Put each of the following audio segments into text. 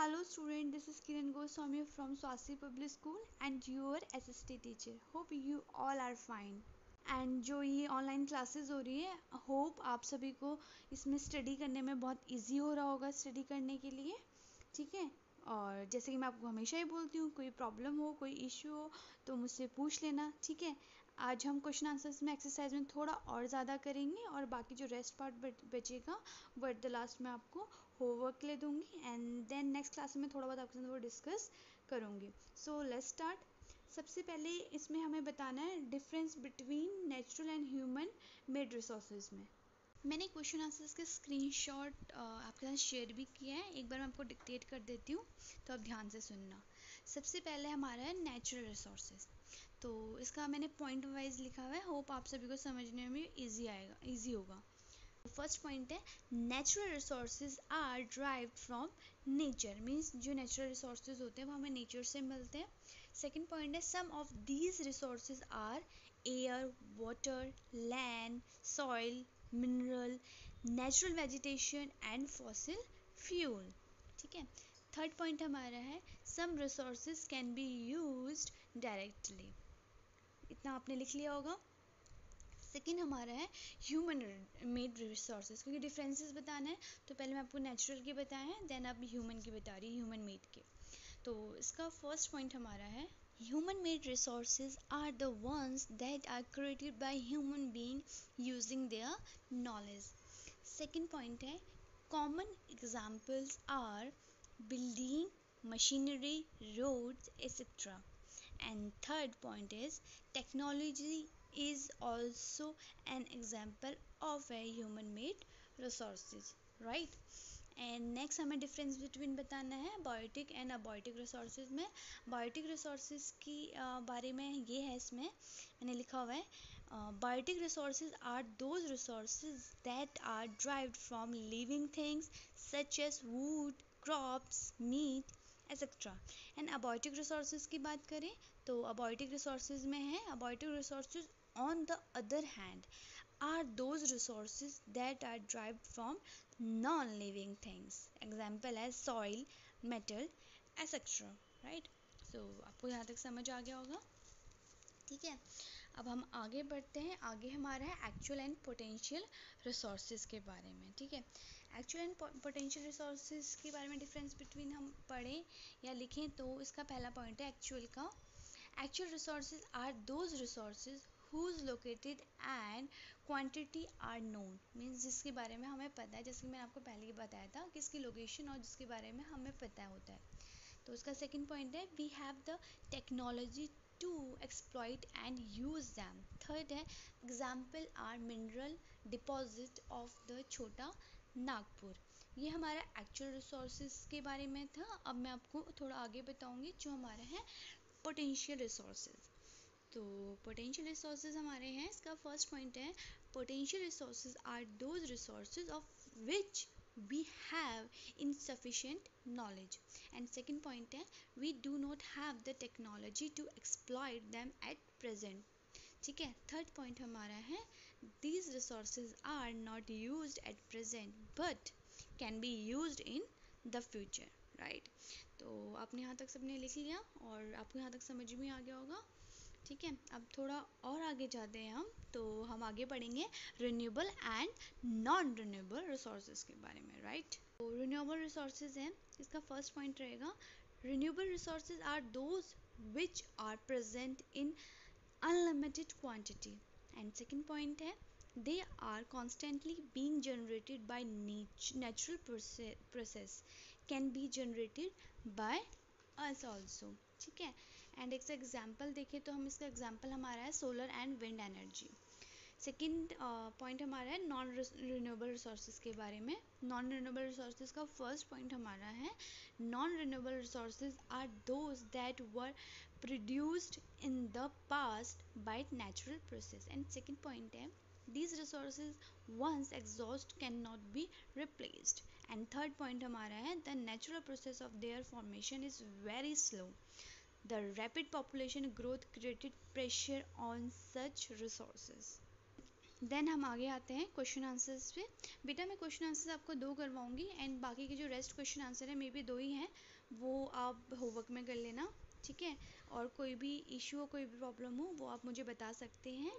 Hello student, this is Kiran Goswami from Swasti Public School and your SST teacher. Hope you all are fine. And जो ये online classes हो रही है, hope आप सभी को इसमें स्टडी करने में बहुत इजी हो रहा होगा स्टडी करने के लिए, ठीक है। और जैसे कि मैं आपको हमेशा ही बोलती हूँ, कोई प्रॉब्लम हो, कोई इश्यू हो तो मुझसे पूछ लेना, ठीक है। आज हम क्वेश्चन आंसर्स में एक्सरसाइज में थोड़ा और ज़्यादा करेंगे और बाकी जो रेस्ट पार्ट बचेगा वो एट द लास्ट में आपको होमवर्क ले दूँगी एंड देन नेक्स्ट क्लास में थोड़ा बहुत आपके साथ वो डिस्कस करूँगी। So let's start. सबसे पहले इसमें हमें बताना है difference between natural and human made resources में। मैंने क्वेश्चन आंसर्स के स्क्रीनशॉट आपके साथ शेयर भी किया है, एक बार मैं आपको डिक्टेट कर देती हूँ तो आप ध्यान से सुनना। सबसे पहले हमारा है नेचुरल रिसोर्सेज, तो इसका मैंने पॉइंट वाइज लिखा हुआ है, होप आप सभी को समझने में ईजी होगा। फर्स्ट पॉइंट है natural resources are derived from nature, means जो नेचुरल रिसोर्सेज होते हैं वो हमें नेचर से मिलते हैं। सेकेंड पॉइंट है some of these resources are air, water, land, soil, mineral, natural vegetation and fossil fuel, ठीक है। थर्ड पॉइंट हमारा है some resources can be used directly, इतना आपने लिख लिया होगा। सेकेंड हमारा है ह्यूमन मेड रिसोर्सेज, क्योंकि डिफरेंसेस बताना है तो पहले मैं आपको नेचुरल के बताए हैं, देन अब ह्यूमन की बता रही, ह्यूमन मेड के। तो इसका फर्स्ट पॉइंट हमारा है human made resources are the ones that are created by human being using their knowledge. Second point है common examples are building, machinery, roads etcetera. And third point is technology is also an example of a human made resources, right? And next हमें difference between बताना है biotic and abiotic resources में। Biotic resources की बारे में ये है, इसमें मैंने लिखा हुआ है biotic resources are those resources that are derived from living things such as wood, crops, meat etcetera. And abiotic resources की बात करें तो अबायोटिक रिसोर्सेज में है abiotic resources on the other hand are those resources that are derived from non-living things, example as soil, metal, etc. right? So आपको यहाँ तक समझ आ गया होगा, ठीक है। अब हम आगे बढ़ते हैं, आगे हमारा है एक्चुअल एंड पोटेंशियल रिसोर्सेज के बारे में, ठीक है। एक्चुअल एंड पोटेंशियल रिसोर्सेज के बारे में डिफरेंस बिटवीन हम पढ़ें या लिखें तो इसका पहला पॉइंट है एक्चुअल का। Actual resources are those resources whose located and quantity are known, means जिसके बारे में हमें पता है, जैसे कि मैंने आपको पहले ही बताया था कि इसकी लोकेशन और जिसके बारे में हमें पता होता है। तो उसका सेकंड पॉइंट है we have the technology to exploit and use them. Third है example are mineral deposit of the Chota Nagpur. ये हमारा एक्चुअल रिसोर्सेज के बारे में था। अब मैं आपको थोड़ा आगे बताऊंगी जो हमारे हैं पोटेंशियल रिसोर्सेज। तो पोटेंशियल रिसोर्सेज हमारे हैं, इसका फर्स्ट पॉइंट है potential resources are those resources of which we have insufficient knowledge, and second point है we do not have the technology to exploit them at present, ठीक है। Third point हमारा है these resources are not used at present but can be used in the future, right? तो आपने यहाँ तक सबने लिख लिया और आपको यहाँ तक समझ में आ गया होगा, ठीक है। अब थोड़ा और आगे जाते हैं हम, तो हम आगे पढ़ेंगे renewable and non renewable resources के बारे में, राइट? तो रिन्यूएबल रिसोर्सेज हैं, इसका फर्स्ट पॉइंट रहेगा renewable resources are those which are present in unlimited quantity, and second point है they are constantly being generated by natural process, can be generated by us also, ठीक है। And एक example देखें तो हम इसका example हमारा है solar and wind energy. Second point हमारा है नॉन रिन्यूएबल रिसोर्सेज के बारे में। नॉन रिन्यूएबल रिसोर्सेज का फर्स्ट पॉइंट हमारा है non renewable resources are those that were produced in the past by natural process, and second point है these resources once exhaust cannot be replaced, and third point हमारा है the natural process of their formation is very slow, the rapid population growth created pressure on such resources। Then हम आगे आते हैं question answers पे। बेटा मैं question answers आपको 2 करवाऊंगी एंड बाकी के जो रेस्ट क्वेश्चन आंसर है मे बी 2 ही हैं, वो आप होमवर्क में कर लेना, ठीक है। और कोई भी इशू हो, कोई भी प्रॉब्लम हो, वो आप मुझे बता सकते हैं।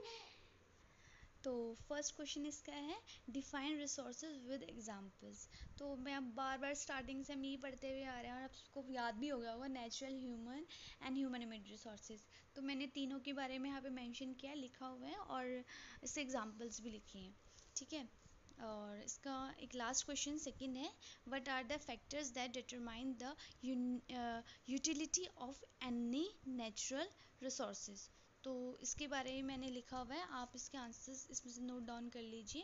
तो फर्स्ट क्वेश्चन इसका है डिफाइन रिसोर्सेज विद एग्जांपल्स। तो मैं अब बार बार स्टार्टिंग से हम यही पढ़ते हुए आ रहे हैं और आपको याद भी हो गया होगा, natural, human and human made resources. तो मैंने तीनों के बारे में यहाँ पे मेंशन किया, लिखा हुआ है और इससे एग्जांपल्स भी लिखे हैं, ठीक है। और इसका एक लास्ट क्वेश्चन सेकंड है what are the factors that determine the utility of any natural resources. तो इसके बारे में मैंने लिखा हुआ है, आप इसके आंसर्स इसमें से नोट डाउन कर लीजिए।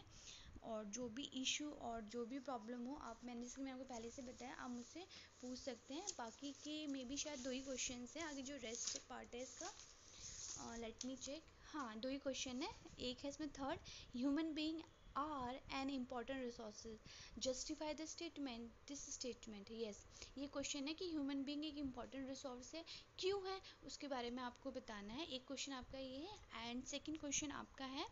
और जो भी इशू और जो भी प्रॉब्लम हो, आप मैंने आपको पहले से बताया, आप मुझसे पूछ सकते हैं। बाकी के मे बी शायद 2 ही क्वेश्चन है, आगे जो रेस्ट पार्ट है इसका लेट मी चेक। हाँ 2 ही क्वेश्चन है। एक है इसमें third, human being are an important resources, justify the statement this statement. Yes, ये क्वेश्चन है कि ह्यूमन बीइंग एक इम्पॉर्टेंट रिसोर्स है, क्यों है उसके बारे में आपको बताना है। एक क्वेश्चन आपका ये है एंड सेकंड क्वेश्चन आपका है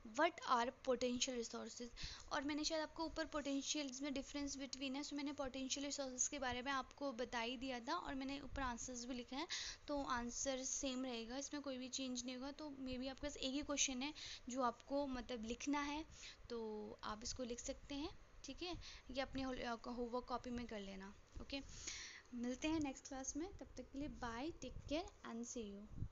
व्हाट आर पोटेंशियल रिसोर्सेज। और मैंने शायद आपको ऊपर पोटेंशियल्स में डिफरेंस बिटवीन है, सो मैंने पोटेंशियल रिसोर्सेज के बारे में आपको बता ही दिया था और मैंने ऊपर आंसर्स भी लिखा है। तो आंसर सेम रहेगा, इसमें कोई भी चेंज नहीं होगा। तो मे बी आपके पास एक ही क्वेश्चन है जो आपको मतलब लिखना है, तो आप इसको लिख सकते हैं, ठीक है। ये अपने होमवर्क कॉपी में कर लेना, ओके। मिलते हैं नेक्स्ट क्लास में, तब तक के लिए bye, take care and see you.